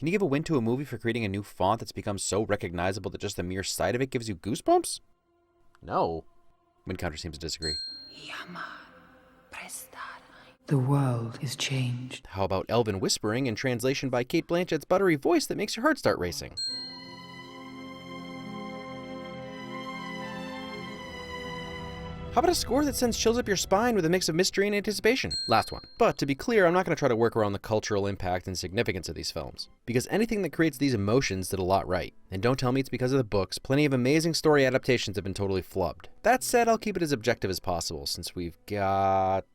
Can you give a win to a movie for creating a new font that's become so recognizable that just the mere sight of it gives you goosebumps? No. Wind Counter seems to disagree. The world is changed. How about Elven Whispering in translation by Cate Blanchett's buttery voice that makes your heart start racing? How about a score that sends chills up your spine with a mix of mystery and anticipation? Last one. But to be clear, I'm not going to try to work around the cultural impact and significance of these films, because anything that creates these emotions did a lot right. And don't tell me it's because of the books. Plenty of amazing story adaptations have been totally flubbed. That said, I'll keep it as objective as possible, since we've got...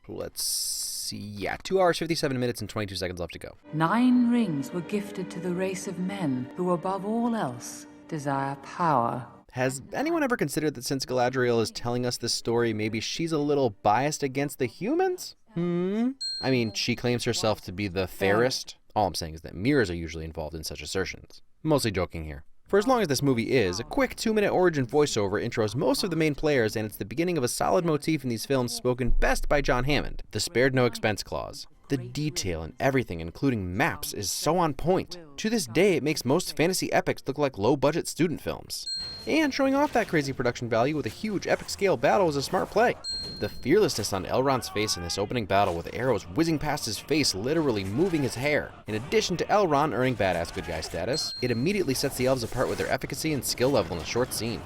let's see... yeah, 2 hours, 57 minutes, and 22 seconds left to go. 9 rings were gifted to the race of men who, above all else, desire power. Has anyone ever considered that since Galadriel is telling us this story, maybe she's a little biased against the humans? I mean, she claims herself to be the fairest. All I'm saying is that mirrors are usually involved in such assertions. Mostly joking here. For as long as this movie is, a quick 2-minute origin voiceover intros most of the main players, and it's the beginning of a solid motif in these films spoken best by John Hammond, the spared no expense clause. The detail in everything, including maps, is so on point. To this day, it makes most fantasy epics look like low-budget student films. And showing off that crazy production value with a huge epic-scale battle is a smart play. The fearlessness on Elrond's face in this opening battle with arrows whizzing past his face, literally moving his hair. In addition to Elrond earning badass good guy status, it immediately sets the elves apart with their efficacy and skill level in a short scene.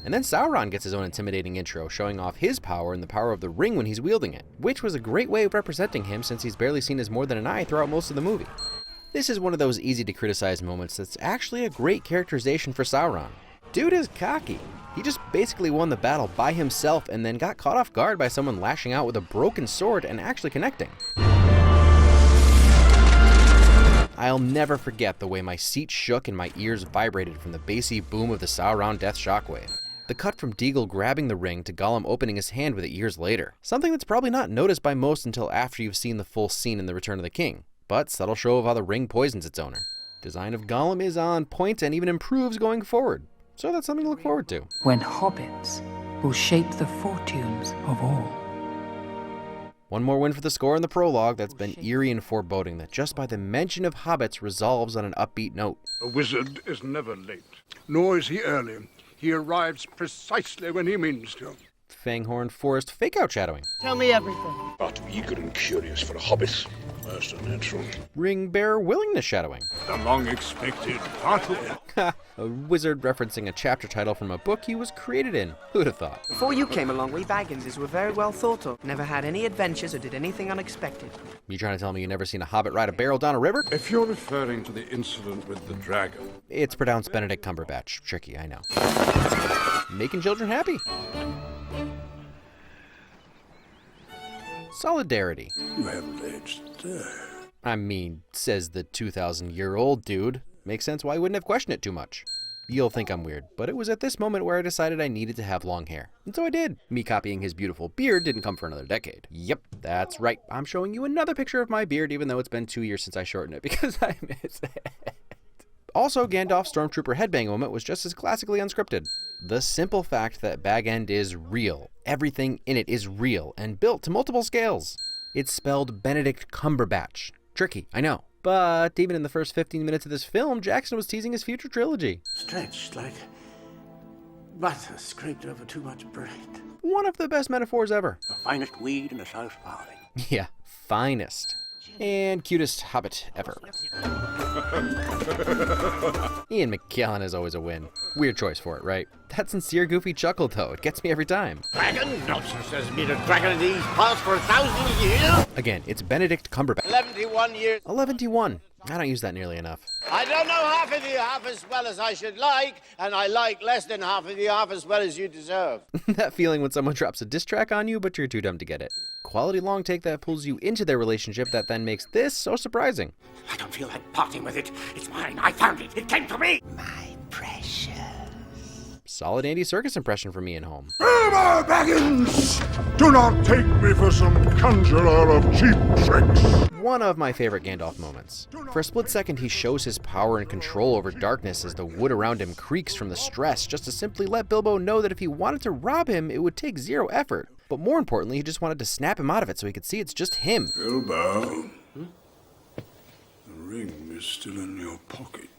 And then Sauron gets his own intimidating intro, showing off his power and the power of the ring when he's wielding it, which was a great way of representing him since he's barely seen as more than an eye throughout most of the movie. This is one of those easy to criticize moments that's actually a great characterization for Sauron. Dude is cocky. He just basically won the battle by himself and then got caught off guard by someone lashing out with a broken sword and actually connecting. I'll never forget the way my seat shook and my ears vibrated from the bassy boom of the Sauron death shockwave. The cut from Deagle grabbing the ring to Gollum opening his hand with it years later. Something that's probably not noticed by most until after you've seen the full scene in The Return of the King, but subtle show of how the ring poisons its owner. Design of Gollum is on point and even improves going forward, so that's something to look forward to. When hobbits will shape the fortunes of all. One more win for the score in the prologue that's been eerie and foreboding that just by the mention of hobbits resolves on an upbeat note. A wizard is never late, nor is he early. He arrives precisely when he means to. Fanghorn Forest fake-out shadowing. Tell me everything. But eager and curious for a hobbit. Most unnatural. Ring Bearer Willingness shadowing. The long-expected battle. A wizard referencing a chapter title from a book he was created in. Who'd have thought? Before you came along, we Bagginses were very well thought of. Never had any adventures or did anything unexpected. You trying to tell me you never seen a hobbit ride a barrel down a river? If you're referring to the incident with the dragon. It's pronounced Benedict Cumberbatch. Tricky, I know. Making children happy. Solidarity. You haven't aged there. I mean, says the 2,000-year-old dude. Makes sense why I wouldn't have questioned it too much. You'll think I'm weird, but it was at this moment where I decided I needed to have long hair. And so I did. Me copying his beautiful beard didn't come for another decade. Yep, that's right. I'm showing you another picture of my beard even though it's been 2 years since I shortened it because I miss it. Also, Gandalf's Stormtrooper headbang moment was just as classically unscripted. The simple fact that Bag End is real. Everything in it is real and built to multiple scales. It's spelled Benedict Cumberbatch. Tricky, I know. But even in the first 15 minutes of this film, Jackson was teasing his future trilogy. Stretched like butter scraped over too much bread. One of the best metaphors ever. The finest weed in the South Valley. Yeah, finest. And cutest hobbit ever. Ian McKellen is always a win. Weird choice for it, right? That sincere, goofy chuckle, though, it gets me every time. Dragon? Nonsense, there's been a dragon in these parts for 1,000 years. Again, it's Benedict Cumberbatch. 11 years. 11. I don't use that nearly enough. I don't know half of you half as well as I should like, and I like less than half of you half as well as you deserve. That feeling when someone drops a diss track on you, but you're too dumb to get it. Quality long take that pulls you into their relationship that then makes this so surprising. I don't feel like parting with it. It's mine. I found it. It came to me. My precious. Solid Andy Serkis impression from Ian Holm. Wilbur Baggins! Do not take me for some conjurer of cheap tricks. One of my favorite Gandalf moments. For a split second, he shows his power and control over darkness as the wood around him creaks from the stress, just to simply let Bilbo know that if he wanted to rob him, it would take zero effort. But more importantly, he just wanted to snap him out of it so he could see it's just him. Bilbo. The ring is still in your pocket.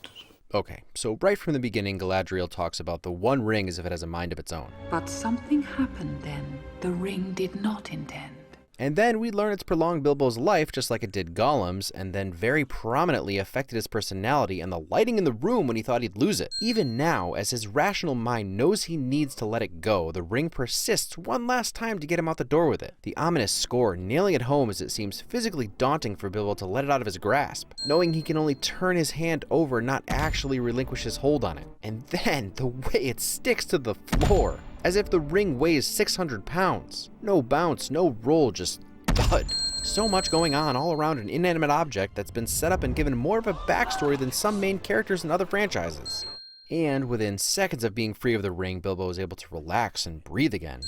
Okay, so right from the beginning, Galadriel talks about the One Ring as if it has a mind of its own. But something happened then the ring did not intend. And then we learn it's prolonged Bilbo's life just like it did Gollum's, and then very prominently affected his personality and the lighting in the room when he thought he'd lose it. Even now, as his rational mind knows he needs to let it go, the ring persists one last time to get him out the door with it. The ominous score nailing it home as it seems physically daunting for Bilbo to let it out of his grasp, knowing he can only turn his hand over, not actually relinquish his hold on it. And then, the way it sticks to the floor, as if the ring weighs 600 pounds. No bounce, no roll, just thud. So much going on all around an inanimate object that's been set up and given more of a backstory than some main characters in other franchises. And within seconds of being free of the ring, Bilbo is able to relax and breathe again.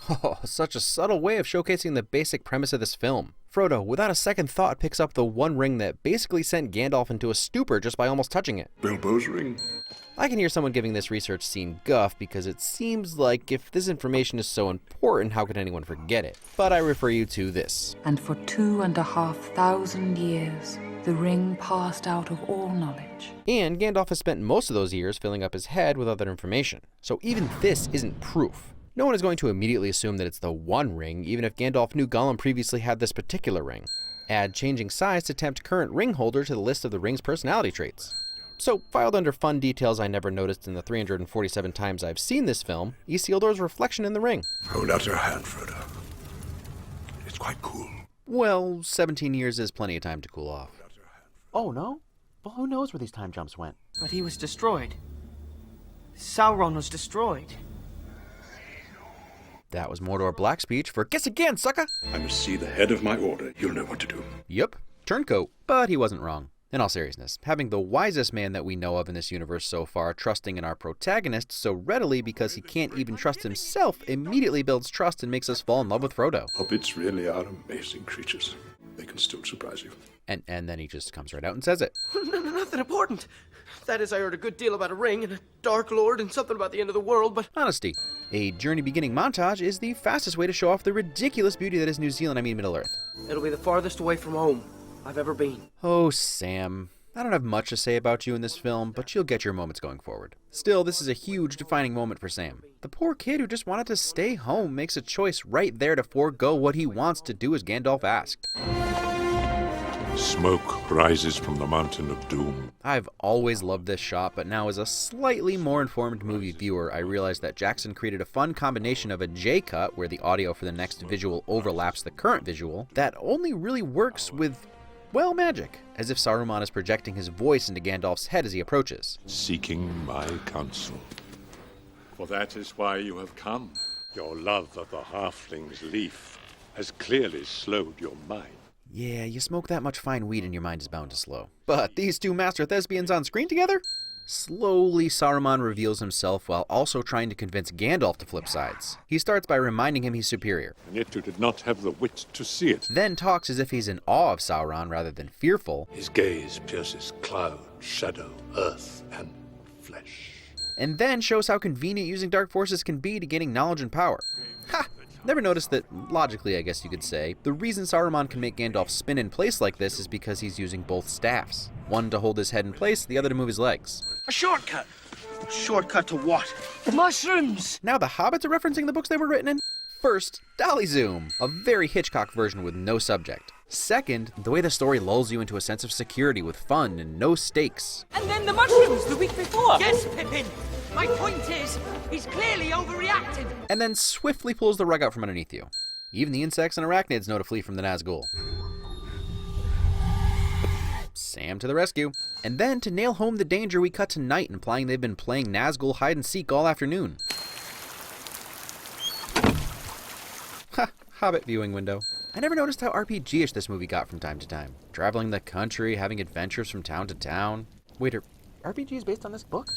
Oh, such a subtle way of showcasing the basic premise of this film. Frodo, without a second thought, picks up the One Ring that basically sent Gandalf into a stupor just by almost touching it. Bilbo's ring. I can hear someone giving this research scene guff because it seems like if this information is so important, how could anyone forget it? But I refer you to this. And for 2,500 years, the ring passed out of all knowledge. And Gandalf has spent most of those years filling up his head with other information. So even this isn't proof. No one is going to immediately assume that it's the One Ring, even if Gandalf knew Gollum previously had this particular ring. Add changing size to tempt current ring holder to the list of the ring's personality traits. So, filed under fun details I never noticed in the 347 times I've seen this film, Isildur's reflection in the ring. Hold out your hand, Frodo. It's quite cool. Well, 17 years is plenty of time to cool off. Oh, no? Well, who knows where these time jumps went? But he was destroyed. Sauron was destroyed. That was Mordor Black speech for Guess Again, sucker! I must see the head of my order. You'll know what to do. Yup, turncoat. But he wasn't wrong. In all seriousness, having the wisest man that we know of in this universe so far trusting in our protagonist so readily because he can't even trust himself immediately builds trust and makes us fall in love with Frodo. Hobbits really are amazing creatures. They can still surprise you. And then he just comes right out and says it. Nothing important. That is, I heard a good deal about a ring and a Dark Lord and something about the end of the world, but... Honesty. A journey beginning montage is the fastest way to show off the ridiculous beauty that is New Zealand, Middle-earth. It'll be the farthest away from home I've ever been. Oh, Sam. I don't have much to say about you in this film, but you'll get your moments going forward. Still, this is a huge defining moment for Sam. The poor kid who just wanted to stay home makes a choice right there to forego what he wants to do as Gandalf asked. Smoke rises from the mountain of doom. I've always loved this shot, but now as a slightly more informed movie viewer, I realized that Jackson created a fun combination of a J-cut, where the audio for the next visual overlaps the current visual, that only really works with, well, magic, as if Saruman is projecting his voice into Gandalf's head as he approaches. Seeking my counsel. For that is why you have come. Your love of the halfling's leaf has clearly slowed your mind. Yeah, you smoke that much fine weed and your mind is bound to slow. But these two master thespians on screen together? Slowly, Saruman reveals himself while also trying to convince Gandalf to flip sides. He starts by reminding him he's superior. And yet you did not have the wit to see it. Then talks as if he's in awe of Sauron rather than fearful. His gaze pierces cloud, shadow, earth, and flesh. And then shows how convenient using dark forces can be to gaining knowledge and power. Ha! Never noticed that, logically I guess you could say, the reason Saruman can make Gandalf spin in place like this is because he's using both staffs. One to hold his head in place, the other to move his legs. A shortcut! A shortcut to what? Mushrooms! Now the hobbits are referencing the books they were written in? First, Dolly Zoom, a very Hitchcock version with no subject. Second, the way the story lulls you into a sense of security with fun and no stakes. And then the mushrooms the week before! Yes, Pippin! My point is, he's clearly overreacted! And then swiftly pulls the rug out from underneath you. Even the insects and arachnids know to flee from the Nazgul. Sam to the rescue. And then, to nail home the danger, we cut to night, implying they've been playing Nazgul hide-and-seek all afternoon. Ha! Hobbit viewing window. I never noticed how RPG-ish this movie got from time to time. Traveling the country, having adventures from town to town. Wait, are RPGs based on this book?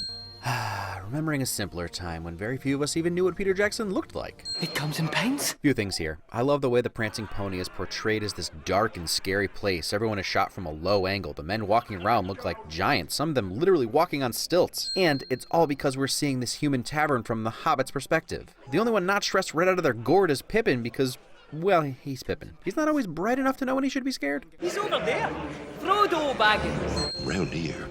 Remembering a simpler time when very few of us even knew what Peter Jackson looked like. It comes in paints? Few things here. I love the way the prancing pony is portrayed as this dark and scary place. Everyone is shot from a low angle. The men walking around look like giants, some of them literally walking on stilts. And it's all because we're seeing this human tavern from the Hobbit's perspective. The only one not stressed right out of their gourd is Pippin because, Well, he's Pippin. He's not always bright enough to know when he should be scared. He's over there. Frodo Baggins. Round here,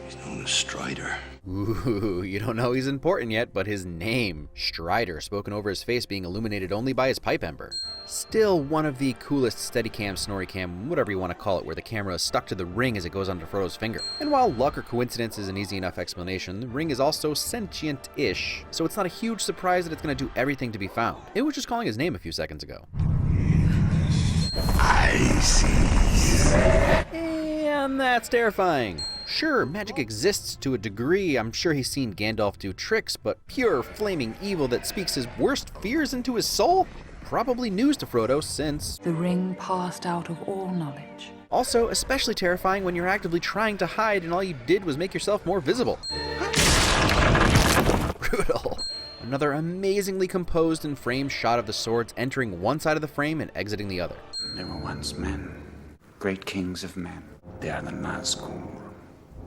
he's known as Strider. Ooh, you don't know he's important yet, but his name, Strider, spoken over his face being illuminated only by his pipe ember. Still one of the coolest Steadicam, Snorricam, whatever you want to call it, where the camera is stuck to the ring as it goes onto Frodo's finger. And while luck or coincidence is an easy enough explanation, the ring is also sentient-ish, so it's not a huge surprise that it's going to do everything to be found. It was just calling his name a few seconds ago. I see. And that's terrifying. Sure, magic exists to a degree. I'm sure he's seen Gandalf do tricks, but pure, flaming evil that speaks his worst fears into his soul? Probably news to Frodo since... The ring passed out of all knowledge. Also, especially terrifying when you're actively trying to hide and all you did was make yourself more visible. Brutal. Another amazingly composed and framed shot of the swords entering one side of the frame and exiting the other. There were once men, great kings of men. They are the Nazgul,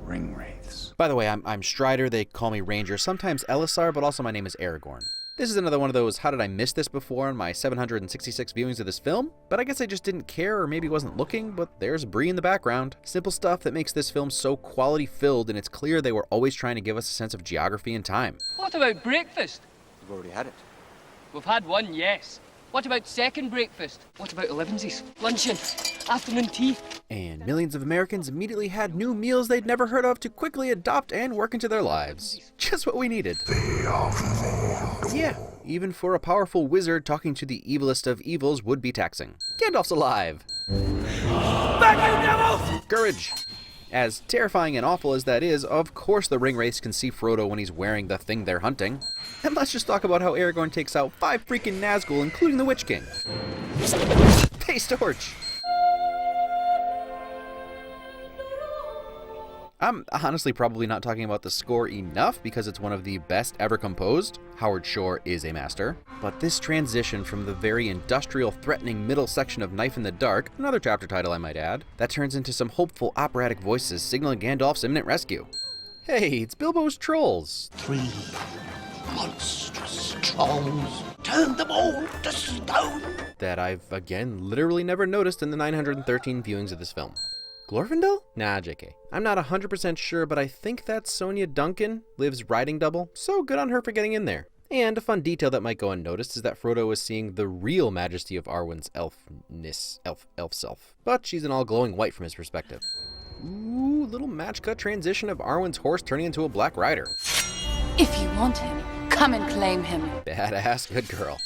ring wraiths. By the way, I'm Strider, they call me Ranger, sometimes Elisar, but also my name is Aragorn. This is another one of those, how did I miss this before in my 766 viewings of this film? But I guess I just didn't care or maybe wasn't looking, but there's Bree in the background. Simple stuff that makes this film so quality filled, and it's clear they were always trying to give us a sense of geography and time. What about breakfast? We've already had it. We've had one, yes. What about second breakfast? What about elevensies? Luncheon? Afternoon tea? And millions of Americans immediately had new meals they'd never heard of to quickly adopt and work into their lives. Just what we needed. Yeah, even for a powerful wizard, talking to the evilest of evils would be taxing. Gandalf's alive! Back, you devils! Courage! As terrifying and awful as that is, of course the ring wraiths can see Frodo when he's wearing the thing they're hunting. And let's just talk about how Aragorn takes out 5 freaking Nazgul, including the Witch King. Face torch! I'm honestly probably not talking about the score enough because it's one of the best ever composed. Howard Shore is a master. But this transition from the very industrial, threatening middle section of Knife in the Dark, another chapter title I might add, that turns into some hopeful operatic voices signaling Gandalf's imminent rescue. Hey, it's Bilbo's trolls. 3 monstrous trolls. Turn them all to stone. That I've, again, literally never noticed in the 913 viewings of this film. Glorfindel? Nah, JK. I'm not 100% sure, but I think that's Sonia Duncan, Liv's riding double, so good on her for getting in there. And a fun detail that might go unnoticed is that Frodo is seeing the real majesty of Arwen's elf self. But she's in all glowing white from his perspective. Ooh, little match cut transition of Arwen's horse turning into a black rider. If you want him, come and claim him. Badass, good girl.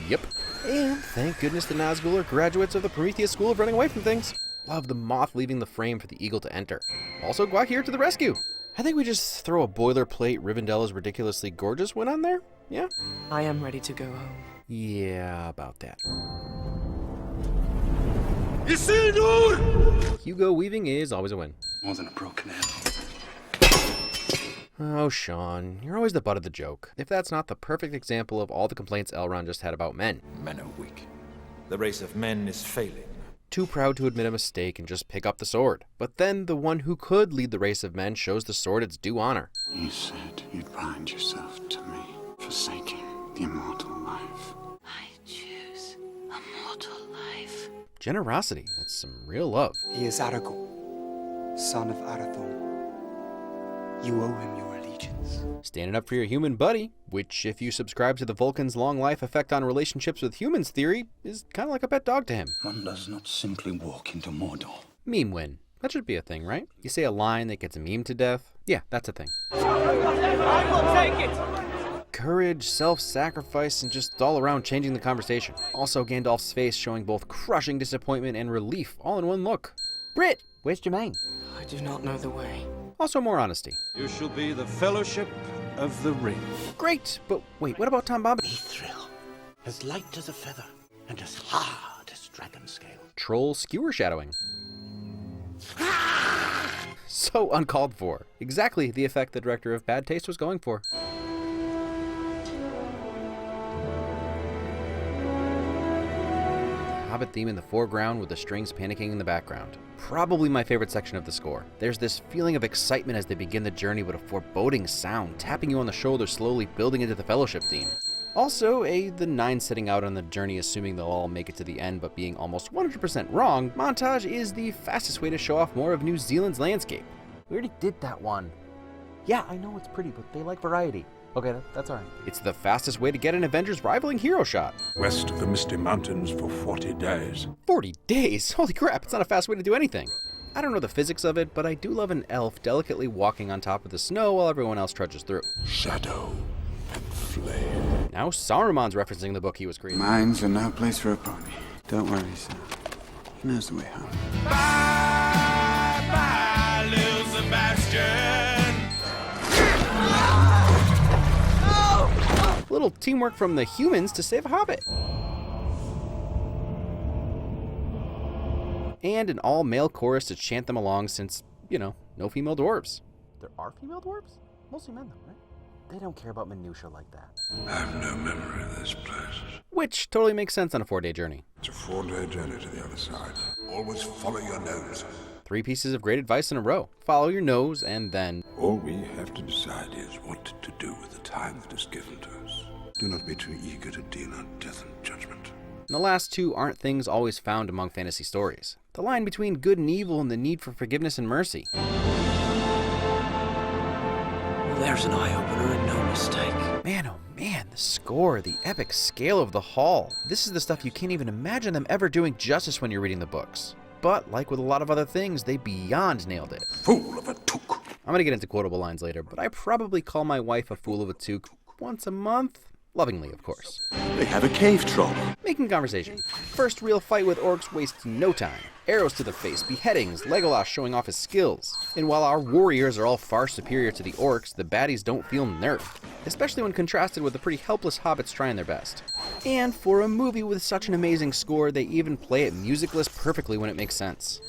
Yep. And thank goodness the Nazgul are graduates of the Prometheus School of Running Away from Things. Love the moth leaving the frame for the eagle to enter. Also, Gwak here to the rescue. I think we just throw a boilerplate Rivendell is ridiculously gorgeous win on there? Yeah? I am ready to go home. Yeah, about that. Isildur! Hugo weaving is always a win. More than a broken arrow. Oh, Sean, you're always the butt of the joke. If that's not the perfect example of all the complaints Elrond just had about men. Men are weak. The race of men is failing. Too proud to admit a mistake and just pick up the sword. But then the one who could lead the race of men shows the sword its due honor. You said you'd bind yourself to me, forsaking the immortal life. I choose a mortal life. Generosity, that's some real love. He is Aragorn, son of Arathorn. You owe him your allegiance. Standing up for your human buddy, which if you subscribe to the Vulcan's long life effect on relationships with humans theory, is kind of like a pet dog to him. One does not simply walk into Mordor. Meme win. That should be a thing, right? You say a line that gets a meme to death? Yeah, that's a thing. I will take it! Courage, self-sacrifice, and just all around changing the conversation. Also, Gandalf's face showing both crushing disappointment and relief all in one look. Brit, where's Jermaine? I do not know the way. Also more honesty. You shall be the Fellowship of the Ring. Great, but wait, what about Tom Bombadil? Mithril, as light as a feather and as hard as dragon scale. Troll skewer shadowing. So uncalled for. Exactly the effect the director of Bad Taste was going for. Hobbit theme in the foreground with the strings panicking in the background. probably my favorite section of the score. There's this feeling of excitement as they begin the journey with a foreboding sound, tapping you on the shoulder, slowly building into the Fellowship theme. Also, the 9 setting out on the journey assuming they'll all make it to the end but being almost 100% wrong montage is the fastest way to show off more of New Zealand's landscape. We already did that one. Yeah, I know it's pretty, but they like variety. Okay, that's alright. It's the fastest way to get an Avengers rivaling hero shot. West of the Misty Mountains for 40 days. 40 days? Holy crap, it's not a fast way to do anything. I don't know the physics of it, but I do love an elf delicately walking on top of the snow while everyone else trudges through. Shadow and flame. Now Saruman's referencing the book he was creating. Mines are no place for a pony. Don't worry, son. He knows the way home. Bye, little Sebastian. Little teamwork from the humans to save a hobbit. And an all-male chorus to chant them along since, no female dwarves. There are female dwarves? Mostly men, though, right? They don't care about minutia like that. I have no memory of this place. Which totally makes sense on a 4-day journey. It's a 4-day journey to the other side. Always follow your nose. 3 pieces of great advice in a row. Follow your nose, and then... All we have to decide is what to do with the time that is given to us. Do not be too eager to deal out death and judgment. And the last 2 aren't things always found among fantasy stories. The line between good and evil and the need for forgiveness and mercy. There's an eye-opener and no mistake. Man, oh man, the score, the epic scale of the hall. This is the stuff you can't even imagine them ever doing justice when you're reading the books. But, like with a lot of other things, they beyond nailed it. Fool of a took. I'm gonna get into quotable lines later, but I probably call my wife a fool of a toque once a month. Lovingly, of course. They have a cave troll. Making conversation. First real fight with orcs wastes no time. Arrows to the face, beheadings, Legolas showing off his skills. And while our warriors are all far superior to the orcs, the baddies don't feel nerfed. Especially when contrasted with the pretty helpless hobbits trying their best. And for a movie with such an amazing score, they even play it musicless perfectly when it makes sense.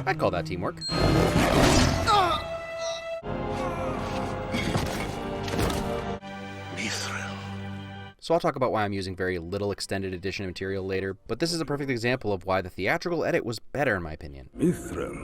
I'd call that teamwork. So I'll talk about why I'm using very little extended edition material later, but this is a perfect example of why the theatrical edit was better in my opinion. Mithril.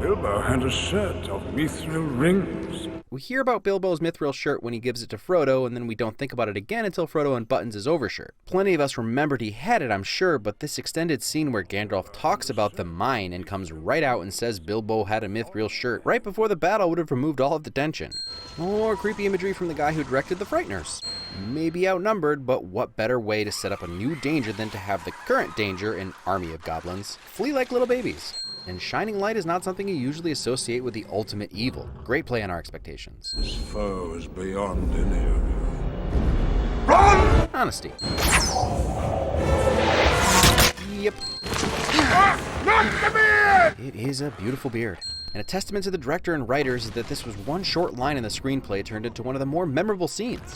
Bilbo had a set of mithril rings. We hear about Bilbo's mithril shirt when he gives it to Frodo, and then we don't think about it again until Frodo unbuttons his overshirt. Plenty of us remembered he had it, I'm sure, but this extended scene where Gandalf talks about the mine and comes right out and says Bilbo had a mithril shirt right before the battle would have removed all of the tension. More creepy imagery from the guy who directed The Frighteners. Maybe outnumbered, but what better way to set up a new danger than to have the current danger, an army of goblins, flee like little babies. And shining light is not something you usually associate with the ultimate evil. Great play on our expectations. This foe is beyond any of you. Run! Honesty. Yep. Not the beard! It is a beautiful beard. And a testament to the director and writers is that this was one short line in the screenplay turned into one of the more memorable scenes.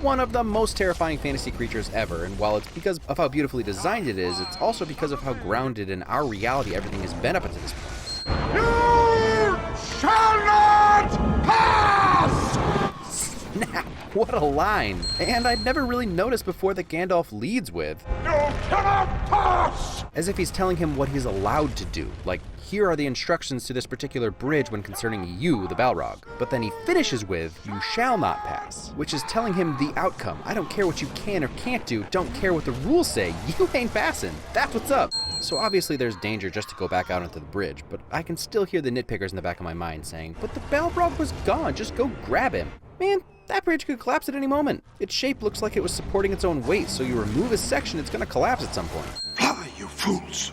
One of the most terrifying fantasy creatures ever, and while it's because of how beautifully designed it is, it's also because of how grounded in our reality everything has been up until this point. You shall not pass! Snap! What a line! And I'd never really noticed before that Gandalf leads with, You cannot pass! as if he's telling him what he's allowed to do, like, here are the instructions to this particular bridge when concerning you, the Balrog. But then he finishes with, you shall not pass, which is telling him the outcome. I don't care what you can or can't do, don't care what the rules say, you ain't passing. That's what's up. So obviously there's danger just to go back out onto the bridge, but I can still hear the nitpickers in the back of my mind saying, but the Balrog was gone, just go grab him. Man, that bridge could collapse at any moment. Its shape looks like it was supporting its own weight, so you remove a section, it's gonna collapse at some point. Fly, you fools!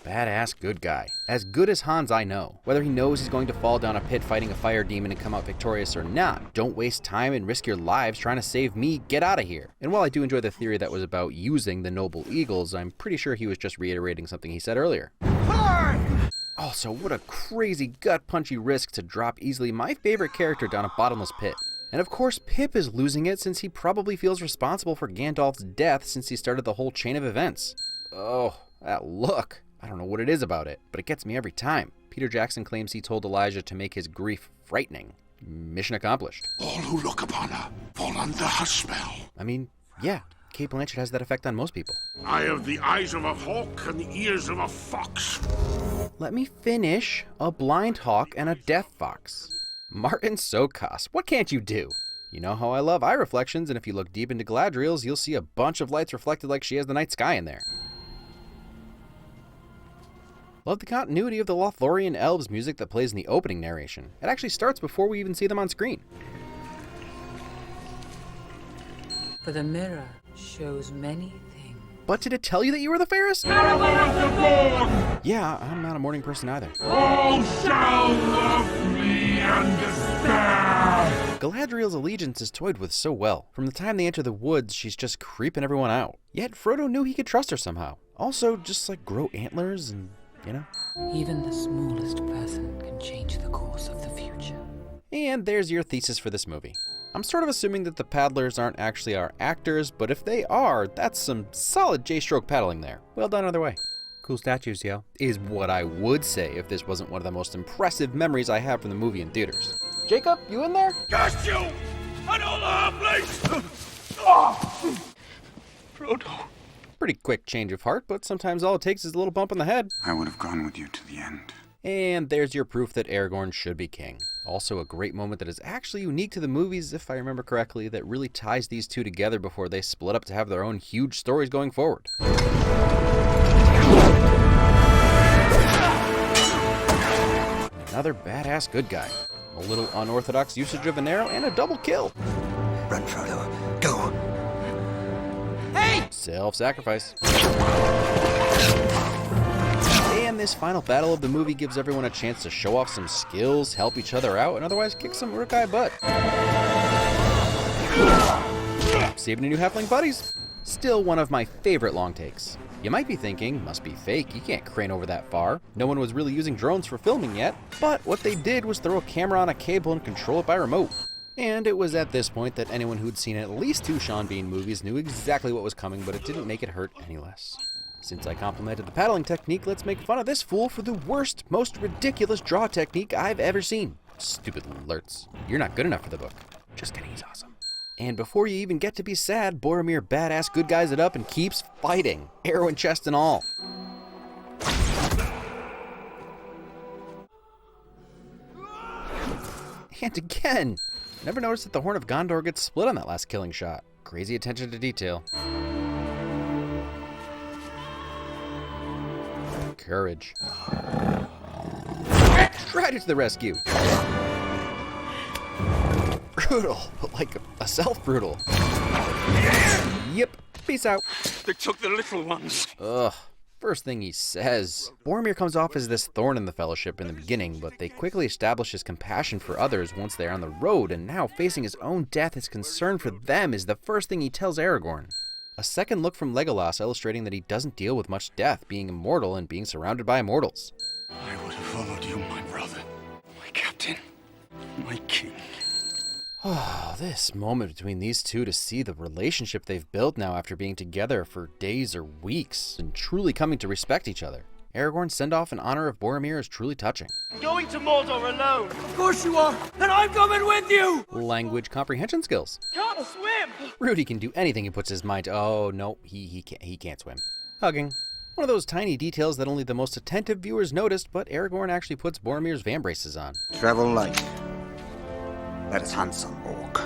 Badass good guy. As good as Hans I know. Whether he knows he's going to fall down a pit fighting a fire demon and come out victorious or not, don't waste time and risk your lives trying to save me, get out of here. And while I do enjoy the theory that was about using the noble eagles, I'm pretty sure he was just reiterating something he said earlier. Also, what a crazy gut-punchy risk to drop easily my favorite character down a bottomless pit. And of course Pip is losing it since he probably feels responsible for Gandalf's death since he started the whole chain of events. Oh, that look. I don't know what it is about it, but it gets me every time. Peter Jackson claims he told Elijah to make his grief frightening. mission accomplished. All who look upon her fall under her spell. I mean, yeah, Kate Blanchett has that effect on most people. I have the eyes of a hawk and the ears of a fox. Let me finish. A blind hawk and a deaf fox. Martin Sokas, what can't you do? You know how I love eye reflections, and if you look deep into Galadriel's, you'll see a bunch of lights reflected like she has the night sky in there. Love the continuity of the Lothlorien elves music that plays in the opening narration. It actually starts before we even see them on screen. For the mirror shows many things. But did it tell you that you were the fairest? Yeah, I'm not a morning person either. All shall love me and despair. Galadriel's allegiance is toyed with so well. From the time they enter the woods, she's just creeping everyone out. Yet Frodo knew he could trust her somehow. Also, just like grow antlers and, you know. Even the smallest person can change the course of the future. And there's your thesis for this movie. I'm sort of assuming that the paddlers aren't actually our actors, but if they are, that's some solid J-stroke paddling there. Well done either way. Cool statues, yo, is what I would say if this wasn't one of the most impressive memories I have from the movie in theaters. Jacob, you in there? Curse you and all the halflings! Oh. Frodo. Pretty quick change of heart, but sometimes all it takes is a little bump on the head. I would have gone with you to the end. And there's your proof that Aragorn should be king. Also a great moment that is actually unique to the movies, if I remember correctly, that really ties these two together before they split up to have their own huge stories going forward. Another badass good guy. A little unorthodox usage of an arrow and a double kill. Run, Frodo. Go. Hey! Self-sacrifice. And this final battle of the movie gives everyone a chance to show off some skills, help each other out, and otherwise kick some Uruk-hai butt. Saving a new halfling buddies. Still one of my favorite long takes. You might be thinking, must be fake, you can't crane over that far. No one was really using drones for filming yet. But what they did was throw a camera on a cable and control it by remote. And it was at this point that anyone who'd seen at least 2 Sean Bean movies knew exactly what was coming, but it didn't make it hurt any less. Since I complimented the paddling technique, let's make fun of this fool for the worst, most ridiculous draw technique I've ever seen. Stupid alerts. You're not good enough for the book. Just kidding, he's awesome. And before you even get to be sad, Boromir badass good guys it up and keeps fighting. Arrow in chest and all. And again. Never noticed that the Horn of Gondor gets split on that last killing shot. Crazy attention to detail. Courage. Strider to the rescue. Brutal, but like a self-brutal. Yep, peace out. They took the little ones. Ugh. First thing he says. Boromir comes off as this thorn in the Fellowship in the beginning, but they quickly establish his compassion for others once they're on the road, and now facing his own death, his concern for them is the first thing he tells Aragorn. A second look from Legolas illustrating that he doesn't deal with much death, being immortal and being surrounded by immortals. I would have followed you, my brother, my captain, my king. Oh, this moment between these two to see the relationship they've built now after being together for days or weeks and truly coming to respect each other. Aragorn's send-off in honor of Boromir is truly touching. I'm going to Mordor alone. Of course you are, and I'm coming with you. Language comprehension skills. Can't swim. Rudy can do anything he puts his mind to. Oh, no, he can't swim. Hugging. One of those tiny details that only the most attentive viewers noticed, but Aragorn actually puts Boromir's van braces on. Travel light. That is handsome, Orc.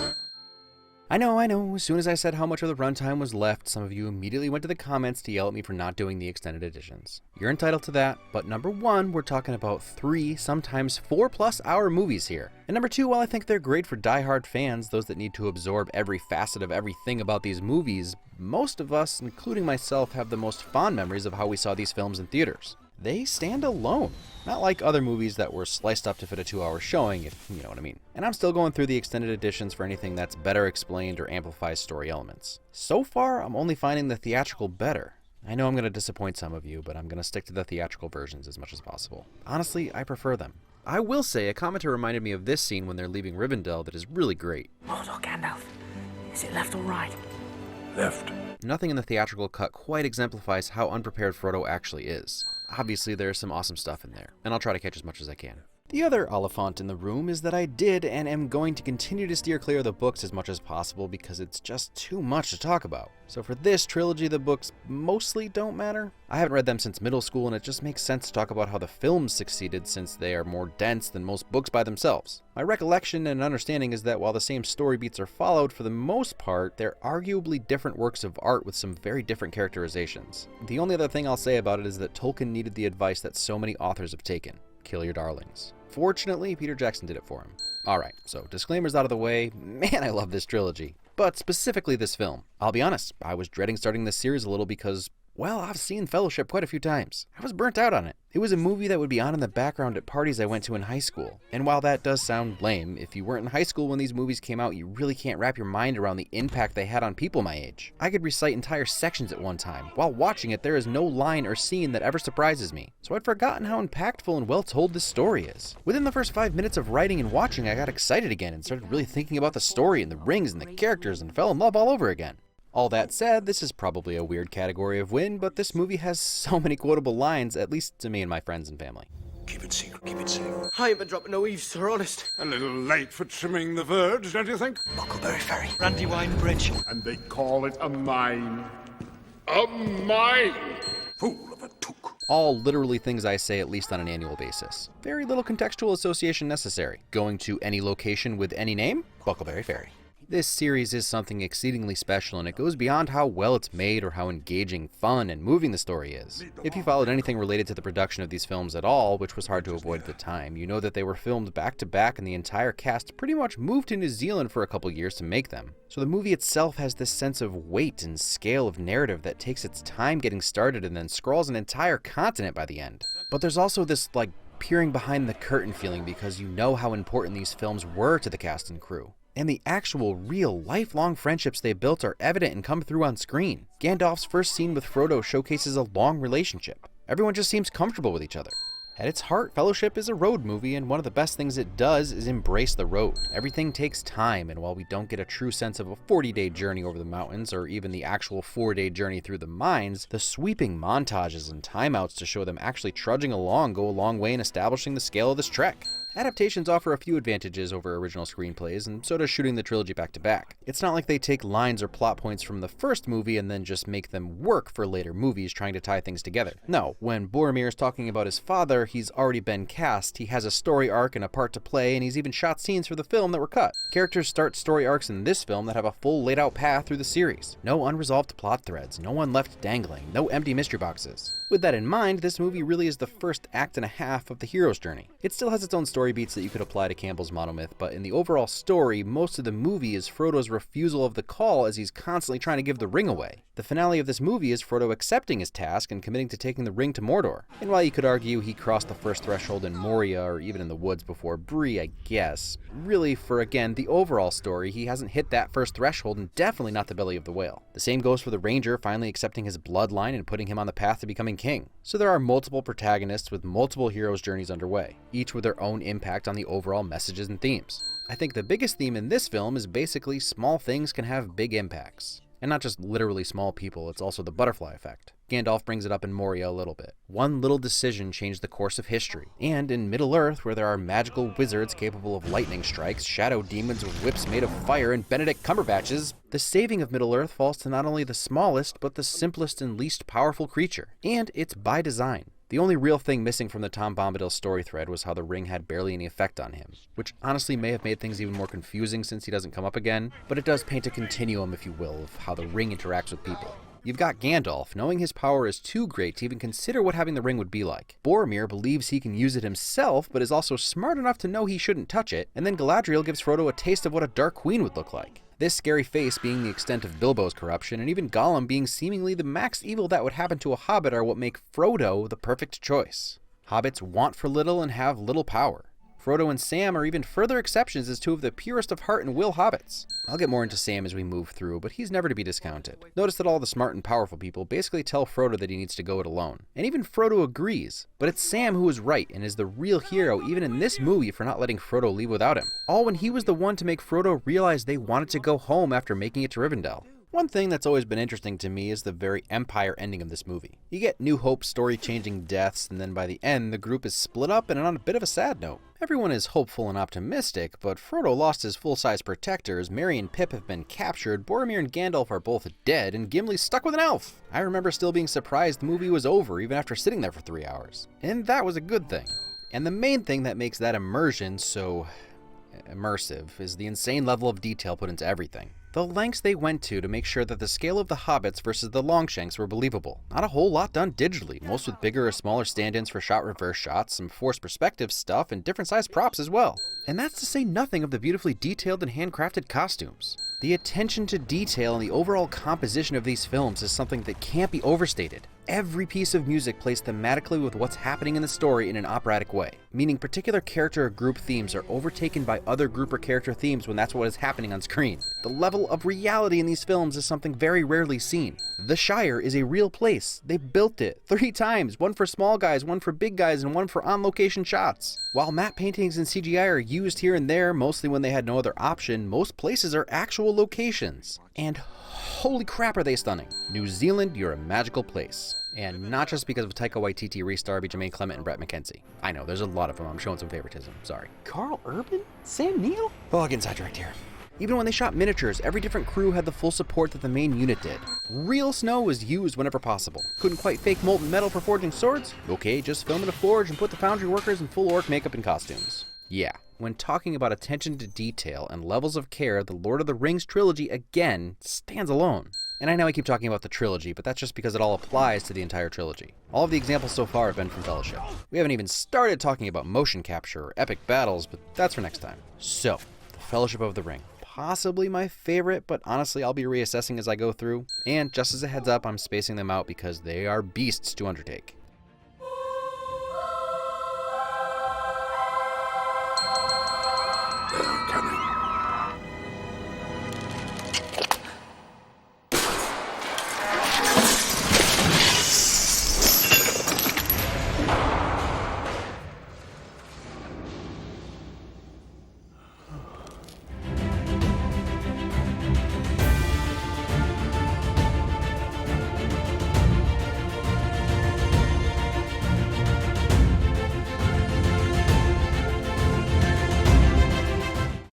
I know. As soon as I said how much of the runtime was left, some of you immediately went to the comments to yell at me for not doing the extended editions. You're entitled to that, but number 1, we're talking about 3, sometimes 4+ hour movies here. And number 2, while I think they're great for die-hard fans, those that need to absorb every facet of everything about these movies, most of us, including myself, have the most fond memories of how we saw these films in theaters. They stand alone. Not like other movies that were sliced up to fit a 2-hour showing, if you know what I mean. And I'm still going through the extended editions for anything that's better explained or amplifies story elements. So far, I'm only finding the theatrical better. I know I'm going to disappoint some of you, but I'm going to stick to the theatrical versions as much as possible. Honestly, I prefer them. I will say, a commenter reminded me of this scene when they're leaving Rivendell that is really great. Mordor, Gandalf. Is it left or right? Left. Nothing in the theatrical cut quite exemplifies how unprepared Frodo actually is. Obviously, there's some awesome stuff in there, and I'll try to catch as much as I can. The other elephant in the room is that I did and am going to continue to steer clear of the books as much as possible because it's just too much to talk about. So for this trilogy, the books mostly don't matter. I haven't read them since middle school, and it just makes sense to talk about how the films succeeded since they are more dense than most books by themselves. My recollection and understanding is that while the same story beats are followed, for the most part, they're arguably different works of art with some very different characterizations. The only other thing I'll say about it is that Tolkien needed the advice that so many authors have taken: kill your darlings. Fortunately, Peter Jackson did it for him. Alright, so disclaimers out of the way. Man, I love this trilogy. But specifically this film. I'll be honest, I was dreading starting this series a little because, well, I've seen Fellowship quite a few times. I was burnt out on it. It was a movie that would be on in the background at parties I went to in high school. And while that does sound lame, if you weren't in high school when these movies came out, you really can't wrap your mind around the impact they had on people my age. I could recite entire sections at one time. While watching it, there is no line or scene that ever surprises me. So I'd forgotten how impactful and well told this story is. Within the first 5 minutes of writing and watching, I got excited again and started really thinking about the story and the rings and the characters and fell in love all over again. All that said, this is probably a weird category of win, but this movie has so many quotable lines, at least to me and my friends and family. Keep it secret, keep it secret. I ain't been dropping no eaves, sir, honest. A little late for trimming the verge, don't you think? Buckleberry Ferry. Brandywine Bridge. And they call it a mine. A mine! Fool of a took. All literally things I say at least on an annual basis. Very little contextual association necessary. Going to any location with any name? Buckleberry Ferry. This series is something exceedingly special, and it goes beyond how well it's made or how engaging, fun, and moving the story is. If you followed anything related to the production of these films at all, which was hard to avoid at the time, you know that they were filmed back to back and the entire cast pretty much moved to New Zealand for a couple years to make them. So the movie itself has this sense of weight and scale of narrative that takes its time getting started and then scrawls an entire continent by the end. But there's also this, peering behind the curtain feeling because you know how important these films were to the cast and crew. And the actual, real, lifelong friendships they built are evident and come through on screen. Gandalf's first scene with Frodo showcases a long relationship. Everyone just seems comfortable with each other. At its heart, Fellowship is a road movie, and one of the best things it does is embrace the road. Everything takes time, and while we don't get a true sense of a 40-day journey over the mountains, or even the actual 4-day journey through the mines, the sweeping montages and timeouts to show them actually trudging along go a long way in establishing the scale of this trek. Adaptations offer a few advantages over original screenplays, and so does shooting the trilogy back to back. It's not like they take lines or plot points from the first movie and then just make them work for later movies trying to tie things together. No, when Boromir is talking about his father, he's already been cast, he has a story arc and a part to play, and he's even shot scenes for the film that were cut. Characters start story arcs in this film that have a full laid out path through the series. No unresolved plot threads, no one left dangling, no empty mystery boxes. With that in mind, this movie really is the first act and a half of the hero's journey. It still has its own story beats that you could apply to Campbell's monomyth, but in the overall story, most of the movie is Frodo's refusal of the call as he's constantly trying to give the ring away. The finale of this movie is Frodo accepting his task and committing to taking the ring to Mordor. And while you could argue he crossed the first threshold in Moria or even in the woods before Bree, I guess, really for, again, the overall story, he hasn't hit that first threshold and definitely not the belly of the whale. The same goes for the Ranger finally accepting his bloodline and putting him on the path to becoming king. So there are multiple protagonists with multiple heroes' journeys underway, each with their own impact on the overall messages and themes. I think the biggest theme in this film is basically small things can have big impacts. And not just literally small people, it's also the butterfly effect. Gandalf brings it up in Moria a little bit. One little decision changed the course of history. And in Middle-earth, where there are magical wizards capable of lightning strikes, shadow demons with whips made of fire, and Benedict Cumberbatches, the saving of Middle-earth falls to not only the smallest, but the simplest and least powerful creature. And it's by design. The only real thing missing from the Tom Bombadil story thread was how the ring had barely any effect on him, which honestly may have made things even more confusing since he doesn't come up again, but it does paint a continuum, if you will, of how the ring interacts with people. You've got Gandalf, knowing his power is too great to even consider what having the ring would be like. Boromir believes he can use it himself, but is also smart enough to know he shouldn't touch it, and then Galadriel gives Frodo a taste of what a Dark Queen would look like. This scary face being the extent of Bilbo's corruption, and even Gollum being seemingly the max evil that would happen to a hobbit are what make Frodo the perfect choice. Hobbits want for little and have little power. Frodo and Sam are even further exceptions as two of the purest of heart and will hobbits. I'll get more into Sam as we move through, but he's never to be discounted. Notice that all the smart and powerful people basically tell Frodo that he needs to go it alone. And even Frodo agrees, but it's Sam who is right and is the real hero even in this movie for not letting Frodo leave without him. All when he was the one to make Frodo realize they wanted to go home after making it to Rivendell. One thing that's always been interesting to me is the very Empire ending of this movie. You get New Hope's story-changing deaths, and then by the end, the group is split up and on a bit of a sad note. Everyone is hopeful and optimistic, but Frodo lost his full-size protectors, Merry and Pip have been captured, Boromir and Gandalf are both dead, and Gimli's stuck with an elf. I remember still being surprised the movie was over, even after sitting there for 3 hours. And that was a good thing. And the main thing that makes that immersion so immersive is the insane level of detail put into everything. The lengths they went to make sure that the scale of the hobbits versus the Longshanks were believable. Not a whole lot done digitally, most with bigger or smaller stand-ins for shot reverse shots, some forced perspective stuff, and different sized props as well. And that's to say nothing of the beautifully detailed and handcrafted costumes. The attention to detail and the overall composition of these films is something that can't be overstated. Every piece of music plays thematically with what's happening in the story in an operatic way, meaning particular character or group themes are overtaken by other group or character themes when that's what is happening on screen. The level of reality in these films is something very rarely seen. The Shire is a real place. They built it 3 times, one for small guys, one for big guys, and one for on-location shots. While matte paintings and CGI are used here and there, mostly when they had no other option, most places are actual locations. And holy crap are they stunning. New Zealand, you're a magical place. And not just because of Taika Waititi, Rhys Darby, Jermaine Clement, and Brett McKenzie. I know, there's a lot of them. I'm showing some favoritism. Sorry. Carl Urban? Sam Neill? Well, I'll get sidetracked here. Even when they shot miniatures, every different crew had the full support that the main unit did. Real snow was used whenever possible. Couldn't quite fake molten metal for forging swords? Okay, just film in a forge and put the foundry workers in full orc makeup and costumes. Yeah, when talking about attention to detail and levels of care, the Lord of the Rings trilogy again stands alone. And I know I keep talking about the trilogy, but that's just because it all applies to the entire trilogy. All of the examples so far have been from Fellowship. We haven't even started talking about motion capture or epic battles, but that's for next time. So, Fellowship of the Ring. Possibly my favorite, but honestly I'll be reassessing as I go through. And just as a heads up, I'm spacing them out because they are beasts to undertake.